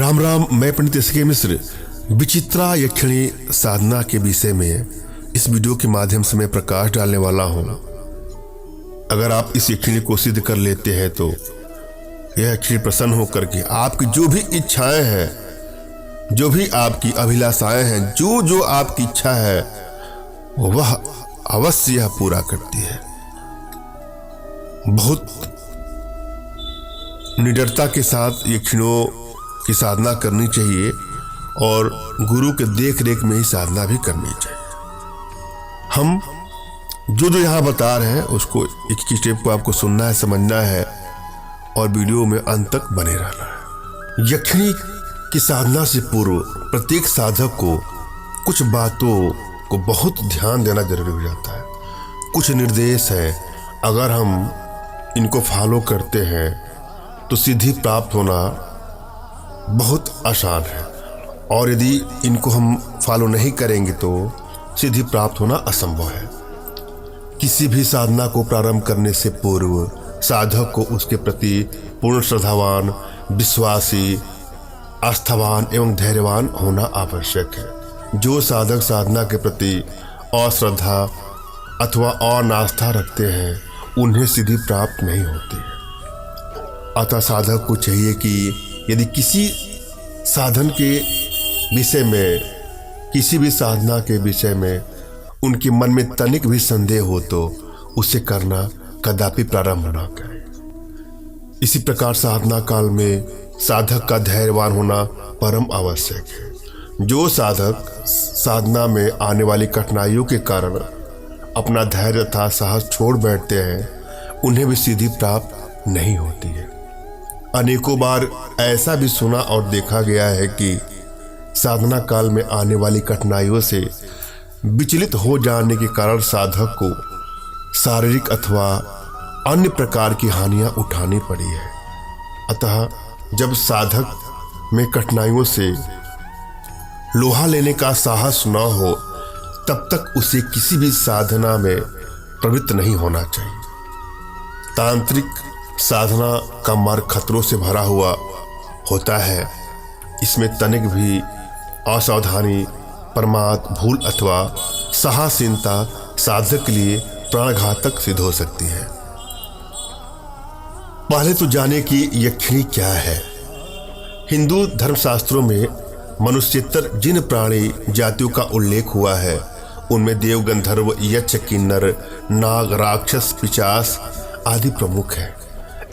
राम राम। मैं पंडित एस.के. मिश्र विचित्रा यक्षिणी साधना के विषय में इस वीडियो के माध्यम से मैं प्रकाश डालने वाला हूँ। अगर आप इस यक्षिणी को सिद्ध कर लेते हैं तो यह यक्षिणी प्रसन्न होकर के आपकी जो भी इच्छाएं हैं, जो भी आपकी अभिलाषाएं हैं, जो आपकी इच्छा है वह अवश्य यह पूरा करती है। बहुत निडरता के साथ यक्षिणियों की साधना करनी चाहिए और गुरु के देख रेख में ही साधना भी करनी चाहिए। हम जो यहाँ बता रहे हैं उसको एक स्टेप को आपको सुनना है, समझना है और वीडियो में अंत तक बने रहना है। यक्षिणी की साधना से पूर्व प्रत्येक साधक को कुछ बातों को बहुत ध्यान देना जरूरी हो जाता है। कुछ निर्देश है, अगर हम इनको फॉलो करते हैं तो सिद्धि प्राप्त होना बहुत आसान है और यदि इनको हम फॉलो नहीं करेंगे तो सिद्धि प्राप्त होना असंभव है। किसी भी साधना को प्रारंभ करने से पूर्व साधक को उसके प्रति पूर्ण श्रद्धावान, विश्वासी, आस्थावान एवं धैर्यवान होना आवश्यक है। जो साधक साधना के प्रति अश्रद्धा अथवा अनास्था रखते हैं उन्हें सिद्धि प्राप्त नहीं होती है। अतः साधक को चाहिए कि यदि किसी साधन के विषय में, किसी भी साधना के विषय में उनके मन में तनिक भी संदेह हो तो उसे करना कदापि प्रारंभ न करें। इसी प्रकार साधना काल में साधक का धैर्यवान होना परम आवश्यक है। जो साधक साधना में आने वाली कठिनाइयों के कारण अपना धैर्य तथा साहस छोड़ बैठते हैं उन्हें भी सिद्धि प्राप्त नहीं होती है। अनेकों बार ऐसा भी सुना और देखा गया है कि साधना काल में आने वाली कठिनाइयों से विचलित हो जाने के कारण साधक को शारीरिक अथवा अन्य प्रकार की हानियां उठानी पड़ी है। अतः जब साधक में कठिनाइयों से लोहा लेने का साहस न हो तब तक उसे किसी भी साधना में प्रवृत्त नहीं होना चाहिए। तांत्रिक साधना का मार्ग खतरों से भरा हुआ होता है। इसमें तनिक भी असावधानी, प्रमाद, भूल अथवा साहसहीनता साधक के लिए प्राणघातक सिद्ध हो सकती है। पहले तो जाने कि यक्षिणी क्या है। हिंदू धर्मशास्त्रों में मनुष्येतर जिन प्राणी जातियों का उल्लेख हुआ है उनमें देव, गंधर्व, यक्ष, किन्नर, नाग, राक्षस, पिशाच आदि प्रमुख हैं।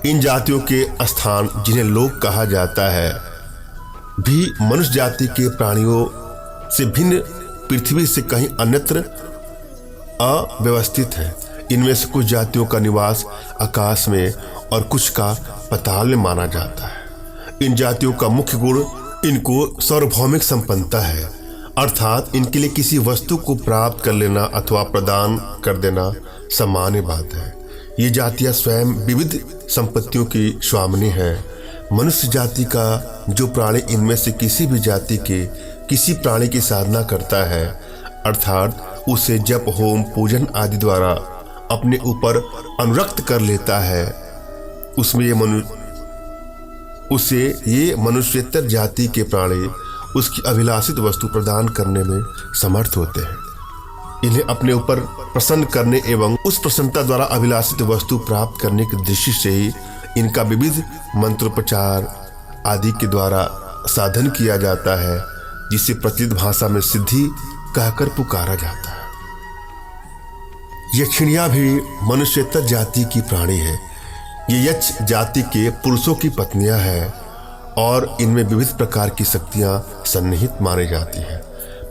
इन जातियों के स्थान जिन्हें लोक कहा जाता है भी मनुष्य जाति के प्राणियों से भिन्न पृथ्वी से कहीं अन्यत्र अव्यवस्थित है। इनमें से कुछ जातियों का निवास आकाश में और कुछ का पाताल में माना जाता है। इन जातियों का मुख्य गुण इनको सार्वभौमिक संपन्नता है, अर्थात इनके लिए किसी वस्तु को प्राप्त कर लेना अथवा प्रदान कर देना सामान्य बात है। ये जातियां स्वयं विविध संपत्तियों की स्वामिनी हैं। मनुष्य जाति का जो प्राणी इनमें से किसी भी जाति के किसी प्राणी की साधना करता है, अर्थात उसे जप, होम, पूजन आदि द्वारा अपने ऊपर अनुरक्त कर लेता है, उसे ये मनुष्येतर जाति के प्राणी उसकी अभिलाषित वस्तु प्रदान करने में समर्थ होते हैं। इन्हें अपने ऊपर प्रसन्न करने एवं उस प्रसन्नता द्वारा अभिलाषित वस्तु प्राप्त करने की दृष्टि से ही इनका विविध मंत्रोपचार आदि के द्वारा साधन किया जाता है, जिसे प्रचलित भाषा में सिद्धि कहकर पुकारा जाता है। यक्षिणियां भी मनुष्येतर जाति की प्राणी है। ये यक्ष जाति के पुरुषों की पत्नियां हैं और इनमें विविध प्रकार की शक्तियां सन्निहित मानी जाती हैं।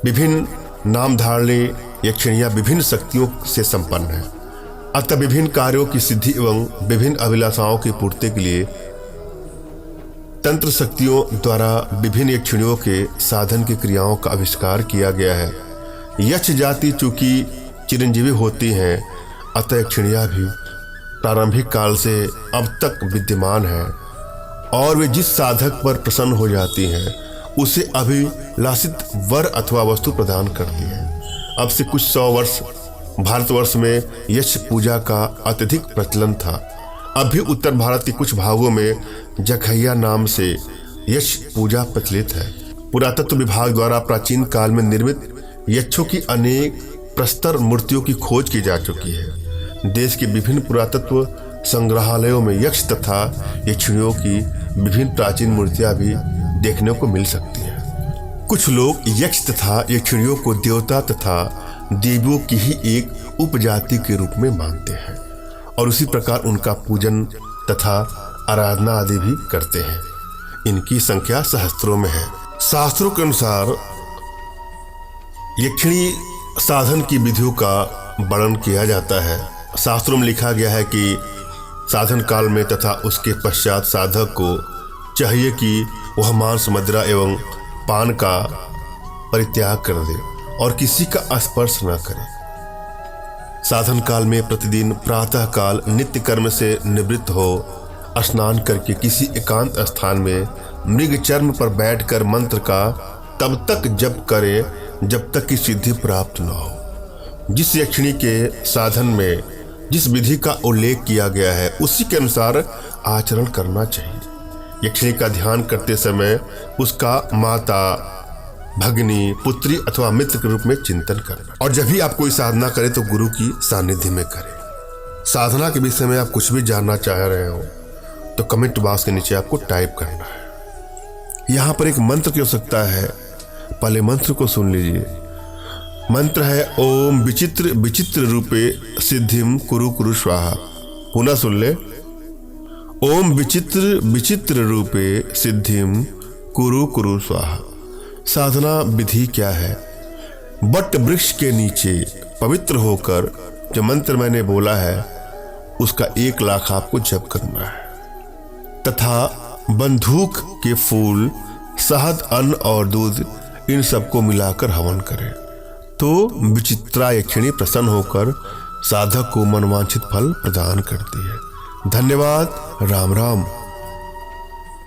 विभिन्न नामधारणी यक्षिणियां विभिन्न शक्तियों से संपन्न है। अतः विभिन्न कार्यों की सिद्धि एवं विभिन्न अभिलाषाओं की पूर्ति के लिए तंत्र शक्तियों द्वारा विभिन्न यक्षिणियों के साधन की क्रियाओं का आविष्कार किया गया है। यक्ष जाति चूंकि चिरंजीवी होती हैं, अतः यक्षिणियां भी प्रारंभिक काल से अब तक विद्यमान है और वे जिस साधक पर प्रसन्न हो जाती हैं उसे अभिलाषित वर अथवा वस्तु प्रदान करती है। अब से कुछ 100 वर्ष भारतवर्ष में यक्ष पूजा का अत्यधिक प्रचलन था। अब भी उत्तर भारत के कुछ भागों में जखैया नाम से यक्ष पूजा प्रचलित है। पुरातत्व विभाग द्वारा प्राचीन काल में निर्मित यक्षों की अनेक प्रस्तर मूर्तियों की खोज की जा चुकी है। देश के विभिन्न पुरातत्व संग्रहालयों में यक्ष तथा यक्षिणियों की विभिन्न प्राचीन मूर्तियां भी देखने को मिल सकती हैं। कुछ लोग यक्ष तथा यक्षिणियों को देवता तथा देवियों की ही एक उपजाति के रूप में मानते हैं और उसी प्रकार उनका पूजन तथा आराधना आदि भी करते हैं। इनकी संख्या सहस्त्रों में है। शास्त्रों के अनुसार यक्षिणी साधन की विधियों का वर्णन किया जाता है। शास्त्रों में लिखा गया है कि साधन काल में तथा उसके पश्चात साधक को चाहिए कि वह मांस, मदिरा एवं पान का परित्याग कर दे और किसी का स्पर्श न करे। साधन काल में प्रतिदिन प्रातः काल नित्य कर्म से निवृत्त हो स्नान करके किसी एकांत स्थान में मृग चर्म पर बैठकर मंत्र का तब तक जप करे जब तक कि सिद्धि प्राप्त न हो। जिस यक्षिणी के साधन में जिस विधि का उल्लेख किया गया है उसी के अनुसार आचरण करना चाहिए। यक्षिणी का ध्यान करते समय उसका माता, भगिनी, पुत्री अथवा मित्र के रूप में चिंतन करना। और जब भी आप कोई साधना करें तो गुरु की सानिध्य में करें। साधना के विषय में आप कुछ भी जानना चाह रहे हो तो कमेंट बॉक्स के नीचे आपको टाइप करना है। यहाँ पर एक मंत्र की आवश्यकता है, पहले मंत्र को सुन लीजिए। मंत्र है ओम विचित्र विचित्र रूपे सिद्धिम कुरु कुरु स्वाहा। पुनः सुन ले, ओम विचित्र विचित्र रूपे सिद्धिम कुरु कुरु स्वाहा। साधना विधि क्या है? बट वृक्ष के नीचे पवित्र होकर जो मंत्र मैंने बोला है उसका 1 लाख आपको जप करना है तथा बंदूक के फूल, शहद, अन्न और दूध इन सबको मिलाकर हवन करें तो विचित्रा यक्षिणी प्रसन्न होकर साधक को मनवांछित फल प्रदान करती है। धन्यवाद। राम राम।